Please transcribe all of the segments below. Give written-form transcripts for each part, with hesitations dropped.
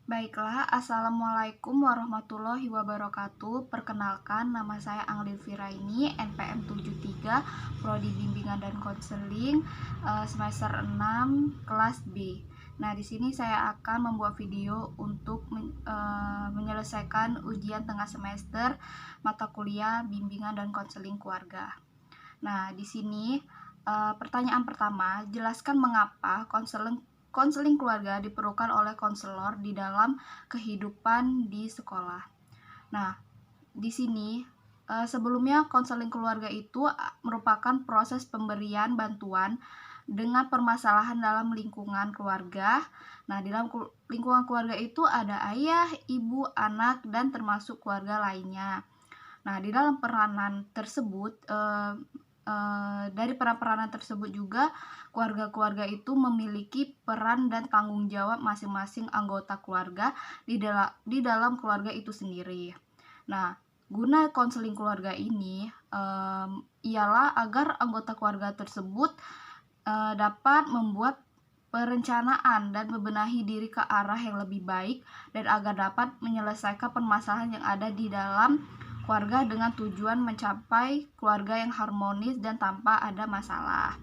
Baiklah, Assalamualaikum warahmatullahi wabarakatuh. Perkenalkan, nama saya Anglin Firaini, NPM 73, Prodi Bimbingan dan Konseling, semester 6, kelas B. Nah, di sini saya akan membuat video untuk menyelesaikan ujian tengah semester mata kuliah Bimbingan dan Konseling Keluarga. Nah, di sini pertanyaan pertama, jelaskan mengapa konseling keluarga diperlukan oleh konselor di dalam kehidupan di sekolah. Nah, di sini sebelumnya konseling keluarga itu merupakan proses pemberian bantuan dengan permasalahan dalam lingkungan keluarga. Nah, di dalam lingkungan keluarga itu ada ayah, ibu, anak, dan termasuk keluarga lainnya. Nah, di dalam peranan tersebut dari peran-peranan tersebut juga keluarga-keluarga itu memiliki peran dan tanggung jawab masing-masing anggota keluarga di dalam keluarga itu sendiri. Nah, guna konseling keluarga ini ialah agar anggota keluarga tersebut dapat membuat perencanaan dan membenahi diri ke arah yang lebih baik dan agar dapat menyelesaikan permasalahan yang ada di dalam keluarga dengan tujuan mencapai keluarga yang harmonis dan tanpa ada masalah.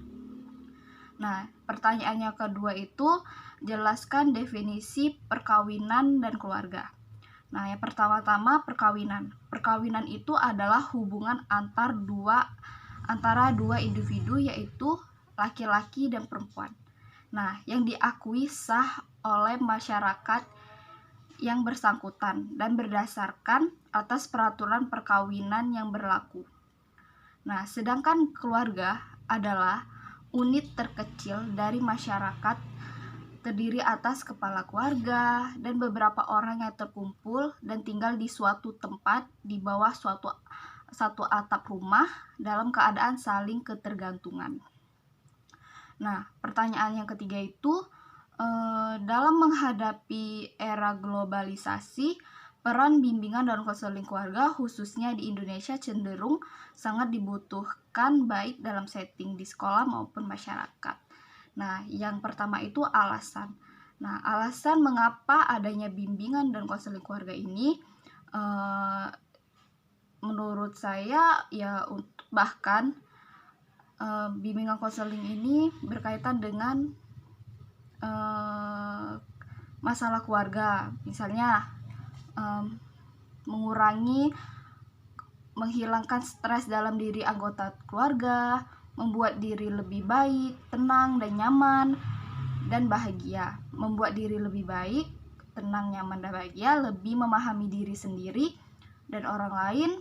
Nah, pertanyaannya kedua itu, jelaskan definisi perkawinan dan keluarga. Nah, yang pertama-tama perkawinan. Perkawinan itu adalah hubungan antara dua individu, yaitu laki-laki dan perempuan. Nah, yang diakui sah oleh masyarakat yang bersangkutan dan berdasarkan atas peraturan perkawinan yang berlaku. Nah, sedangkan keluarga adalah unit terkecil dari masyarakat, terdiri atas kepala keluarga dan beberapa orang yang terkumpul dan tinggal di suatu tempat di bawah satu atap rumah dalam keadaan saling ketergantungan. Nah, pertanyaan yang ketiga itu, dalam menghadapi era globalisasi, peran bimbingan dan konseling keluarga khususnya di Indonesia cenderung sangat dibutuhkan baik dalam setting di sekolah maupun masyarakat. Nah, yang pertama itu alasan. Nah, alasan mengapa adanya bimbingan dan konseling keluarga ini menurut saya ya bahkan bimbingan konseling ini berkaitan dengan masalah keluarga, misalnya menghilangkan stres dalam diri anggota keluarga, membuat diri lebih baik, tenang dan nyaman dan bahagia. Membuat diri lebih baik, tenang, nyaman dan bahagia, lebih memahami diri sendiri dan orang lain,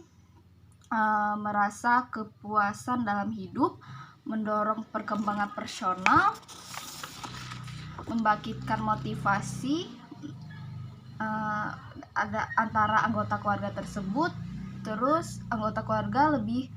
merasa kepuasan dalam hidup, mendorong perkembangan personal, membangkitkan motivasi ada antara anggota keluarga tersebut. Terus anggota keluarga lebih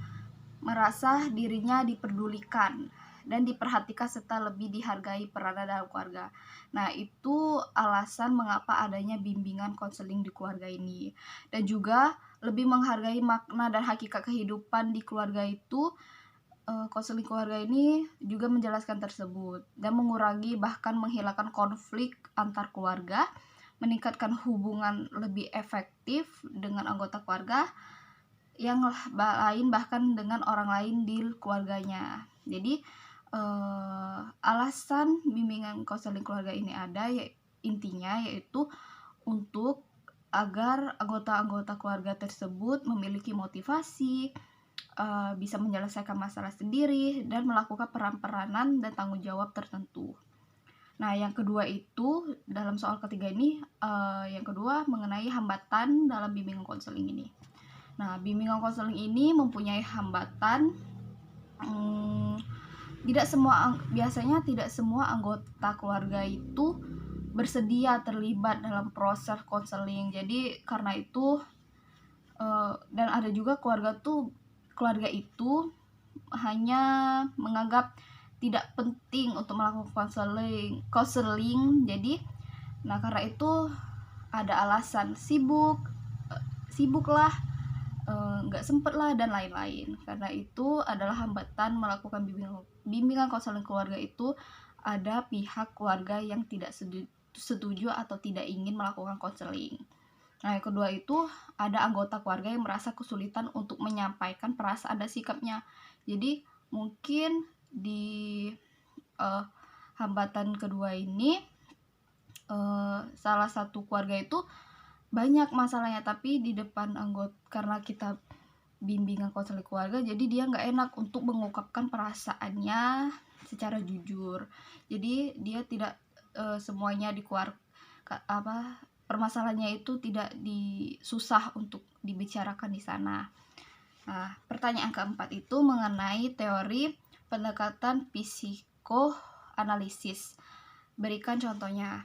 merasa dirinya diperdulikan dan diperhatikan serta lebih dihargai perannya dalam keluarga. Nah, itu alasan mengapa adanya bimbingan konseling di keluarga ini. Dan juga lebih menghargai makna dan hakikat kehidupan di keluarga itu. Konseling keluarga ini juga menjelaskan tersebut dan mengurangi bahkan menghilangkan konflik antar keluarga, meningkatkan hubungan lebih efektif dengan anggota keluarga yang lain bahkan dengan orang lain di keluarganya. Jadi alasan bimbingan konseling keluarga ini ada intinya yaitu untuk agar anggota-anggota keluarga tersebut memiliki motivasi, bisa menyelesaikan masalah sendiri dan melakukan peran-peranan dan tanggung jawab tertentu. Nah, yang kedua itu dalam soal ketiga ini, yang kedua mengenai hambatan dalam bimbingan konseling ini. Nah, bimbingan konseling ini mempunyai hambatan. Biasanya tidak semua anggota keluarga itu bersedia terlibat dalam proses konseling. Jadi karena itu dan ada juga keluarga itu hanya menganggap tidak penting untuk melakukan konseling. Jadi karena itu ada alasan sibuklah, nggak sempet lah dan lain-lain. Karena itu adalah hambatan melakukan bimbingan konseling keluarga itu, ada pihak keluarga yang tidak setuju atau tidak ingin melakukan konseling. Nah, yang kedua itu ada anggota keluarga yang merasa kesulitan untuk menyampaikan perasaan dan sikapnya. Jadi mungkin di hambatan kedua ini salah satu keluarga itu banyak masalahnya, tapi di depan anggota, karena kita bimbingan konseling keluarga, jadi dia nggak enak untuk mengungkapkan perasaannya secara jujur. Jadi dia tidak semuanya permasalahannya itu tidak susah untuk dibicarakan di sana. Nah, pertanyaan keempat itu mengenai teori pendekatan psikoanalisis. Berikan contohnya.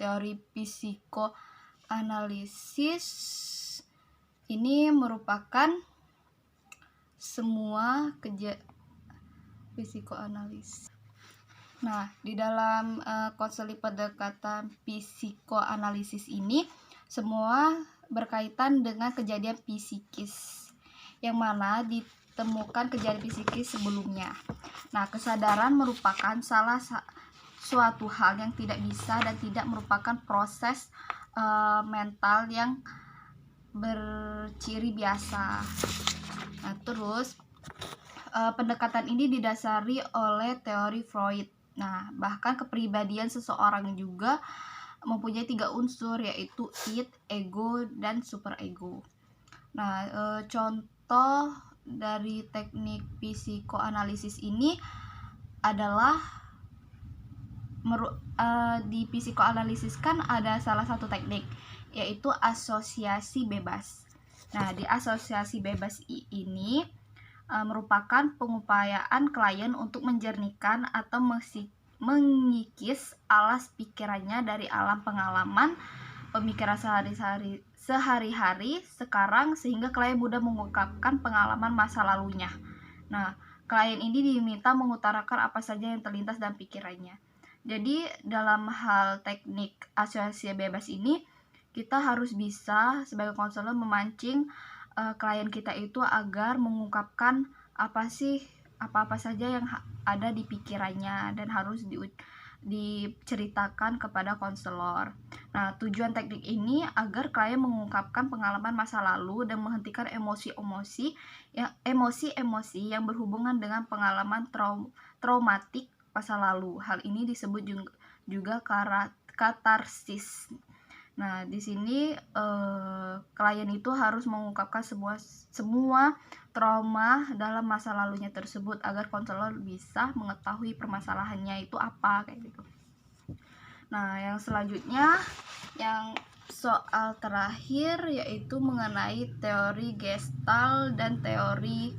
Teori psikoanalisis ini merupakan semua psikoanalisis. Nah, di dalam konseling pendekatan psikoanalisis ini semua berkaitan dengan kejadian psikis yang mana ditemukan kejadian psikis sebelumnya. Nah, kesadaran merupakan suatu hal yang tidak bisa dan tidak merupakan proses mental yang berciri biasa. Nah, terus pendekatan ini didasari oleh teori Freud. Nah, bahkan kepribadian seseorang juga mempunyai 3 unsur, yaitu id, ego, dan superego. Nah, contoh dari teknik psikoanalisis ini adalah di psikoanalisis kan ada salah satu teknik, yaitu asosiasi bebas. Nah, di asosiasi bebas ini merupakan pengupayaan klien untuk menjernihkan atau mengikis alas pikirannya dari alam pengalaman pemikiran sehari-hari sekarang, sehingga klien mudah mengungkapkan pengalaman masa lalunya. Nah, klien ini diminta mengutarakan apa saja yang terlintas dalam pikirannya. Jadi dalam hal teknik asosiasi bebas ini, kita harus bisa sebagai konselor memancing klien kita itu agar mengungkapkan apa-apa saja yang ada di pikirannya dan harus diceritakan kepada konselor. Nah, tujuan teknik ini agar klien mengungkapkan pengalaman masa lalu dan menghentikan emosi-emosi yang berhubungan dengan pengalaman traumatik masa lalu. Hal ini disebut juga katarsis. Nah, di sini klien itu harus mengungkapkan semua trauma dalam masa lalunya tersebut agar konselor bisa mengetahui permasalahannya itu apa, kayak gitu. Nah, yang selanjutnya, yang soal terakhir yaitu mengenai teori Gestalt dan teori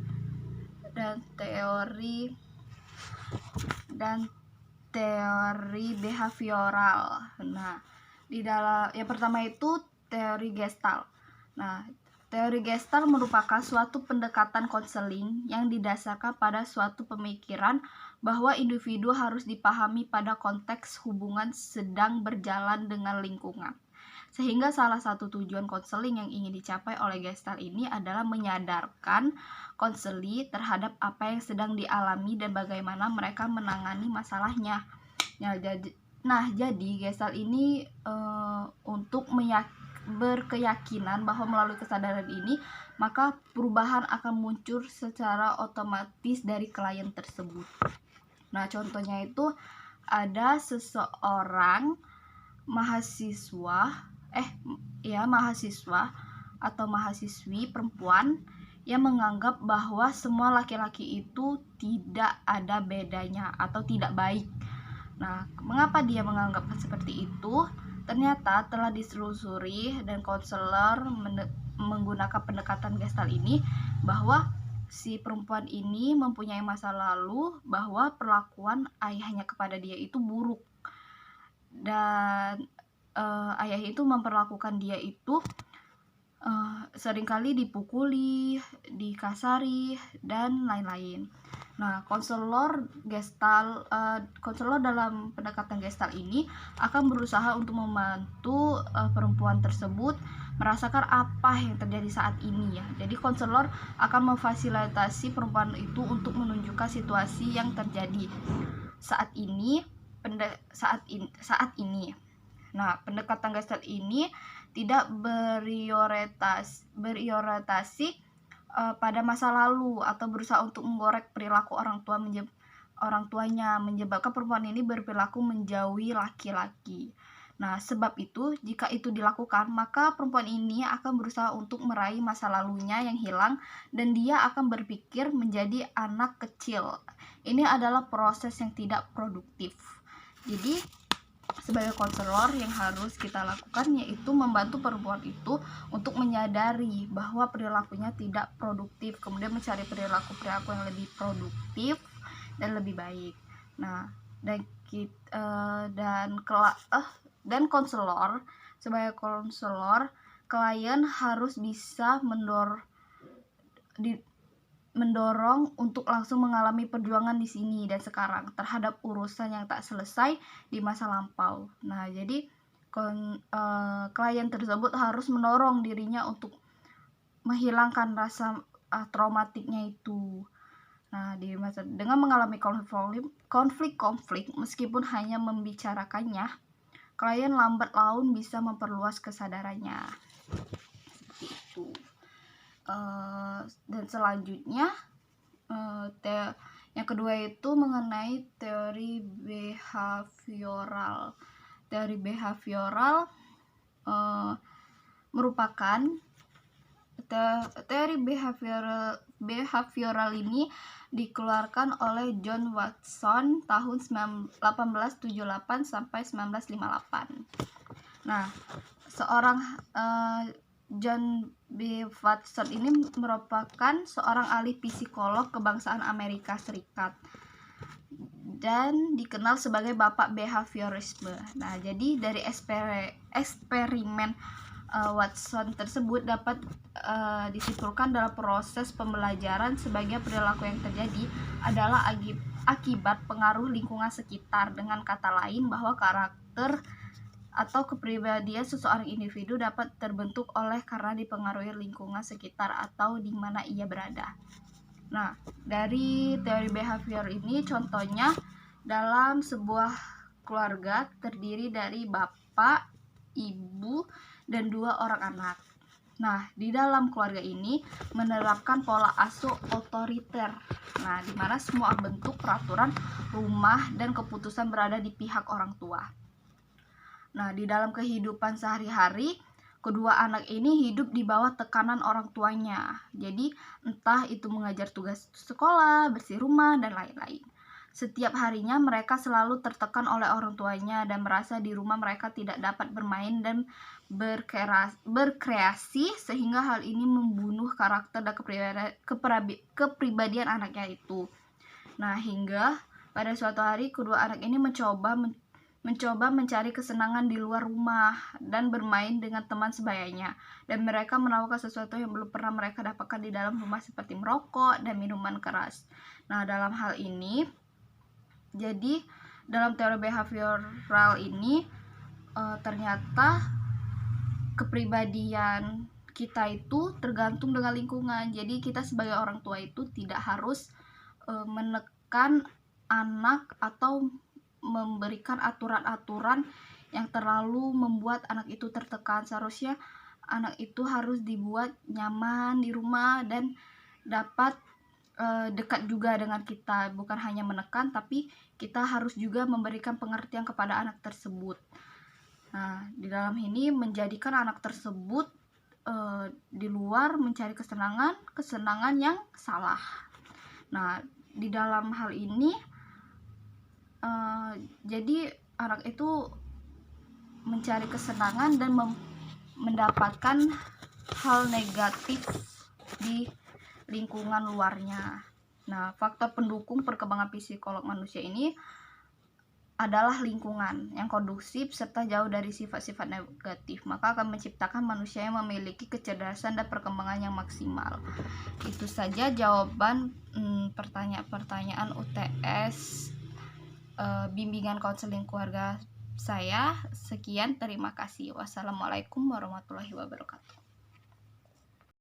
behavioral. Nah, di dalam yang pertama itu teori Gestalt. Nah, teori Gestalt merupakan suatu pendekatan konseling yang didasarkan pada suatu pemikiran bahwa individu harus dipahami pada konteks hubungan sedang berjalan dengan lingkungan. Sehingga salah satu tujuan konseling yang ingin dicapai oleh Gestalt ini adalah menyadarkan konseli terhadap apa yang sedang dialami dan bagaimana mereka menangani masalahnya. Jadi Gestalt ini untuk berkeyakinan bahwa melalui kesadaran ini maka perubahan akan muncul secara otomatis dari klien tersebut. Nah, contohnya itu ada seseorang mahasiswa atau mahasiswi perempuan yang menganggap bahwa semua laki-laki itu tidak ada bedanya atau tidak baik. Nah, mengapa dia menganggap seperti itu? Ternyata telah ditelusuri dan konselor menggunakan pendekatan Gestalt ini bahwa si perempuan ini mempunyai masa lalu bahwa perlakuan ayahnya kepada dia itu buruk, dan ayah itu memperlakukan dia itu seringkali dipukuli, dikasari, dan lain-lain. Nah, konselor dalam pendekatan Gestalt ini akan berusaha untuk membantu perempuan tersebut merasakan apa yang terjadi saat ini ya. Jadi konselor akan memfasilitasi perempuan itu untuk menunjukkan situasi yang terjadi saat ini saat ini. Nah, pendekatan gestalt ini tidak berorientasi pada masa lalu atau berusaha untuk menggorek perilaku orang tuanya, menyebabkan perempuan ini berperilaku menjauhi laki-laki. Nah, sebab itu, jika itu dilakukan, maka perempuan ini akan berusaha untuk meraih masa lalunya yang hilang dan dia akan berpikir menjadi anak kecil. Ini adalah proses yang tidak produktif. Jadi, sebagai konselor yang harus kita lakukan yaitu membantu perempuan itu untuk menyadari bahwa perilakunya tidak produktif, kemudian mencari perilaku yang lebih produktif dan lebih baik. Nah, dan konselor, sebagai konselor, klien harus bisa mendorong untuk langsung mengalami perjuangan di sini dan sekarang terhadap urusan yang tak selesai di masa lampau. Nah, jadi klien tersebut harus mendorong dirinya untuk menghilangkan rasa traumatiknya itu. Nah, dengan mengalami konflik meskipun hanya membicarakannya, klien lambat laun bisa memperluas kesadarannya. Seperti itu. Dan selanjutnya yang kedua itu mengenai teori behavioral. Teori behavioral merupakan teori behavioral ini dikeluarkan oleh John Watson tahun 1878 sampai 1958. Nah, John B. Watson ini merupakan seorang ahli psikolog kebangsaan Amerika Serikat dan dikenal sebagai Bapak Behaviorisme. Nah, jadi dari eksperimen Watson tersebut dapat disimpulkan dalam proses pembelajaran sebagai perilaku yang terjadi adalah akibat pengaruh lingkungan sekitar. Dengan kata lain, bahwa karakter atau kepribadian seseorang individu dapat terbentuk karena dipengaruhi lingkungan sekitar atau di mana ia berada. Nah, dari teori behavior ini contohnya dalam sebuah keluarga terdiri dari bapak, ibu, dan 2 orang anak. Nah, di dalam keluarga ini menerapkan pola asuh otoriter. Nah, di mana semua bentuk peraturan rumah dan keputusan berada di pihak orang tua. Nah, di dalam kehidupan sehari-hari, kedua anak ini hidup di bawah tekanan orang tuanya. Jadi, entah itu mengajar tugas sekolah, bersih rumah, dan lain-lain. Setiap harinya mereka selalu tertekan oleh orang tuanya dan merasa di rumah mereka tidak dapat bermain dan berkreasi, sehingga hal ini membunuh karakter dan kepribadian anaknya itu. Nah, hingga pada suatu hari kedua anak ini mencoba mencari kesenangan di luar rumah dan bermain dengan teman sebayanya, dan mereka menawarkan sesuatu yang belum pernah mereka dapatkan di dalam rumah seperti merokok dan minuman keras. Nah, dalam hal ini, jadi dalam teori behavioral ini ternyata kepribadian kita itu tergantung dengan lingkungan. Jadi kita sebagai orang tua itu tidak harus menekan anak atau memberikan aturan-aturan yang terlalu membuat anak itu tertekan. Seharusnya anak itu harus dibuat nyaman di rumah dan dapat dekat juga dengan kita, bukan hanya menekan, tapi kita harus juga memberikan pengertian kepada anak tersebut. Nah, di dalam ini menjadikan anak tersebut di luar mencari kesenangan yang salah. Nah, di dalam hal ini jadi anak itu mencari kesenangan dan mendapatkan hal negatif di lingkungan luarnya. Nah, faktor pendukung perkembangan psikolog manusia ini adalah lingkungan yang kondusif serta jauh dari sifat-sifat negatif, maka akan menciptakan manusia yang memiliki kecerdasan dan perkembangan yang maksimal. Itu saja jawaban pertanyaan UTS bimbingan konseling keluarga saya. Sekian, terima kasih. Wassalamualaikum warahmatullahi wabarakatuh.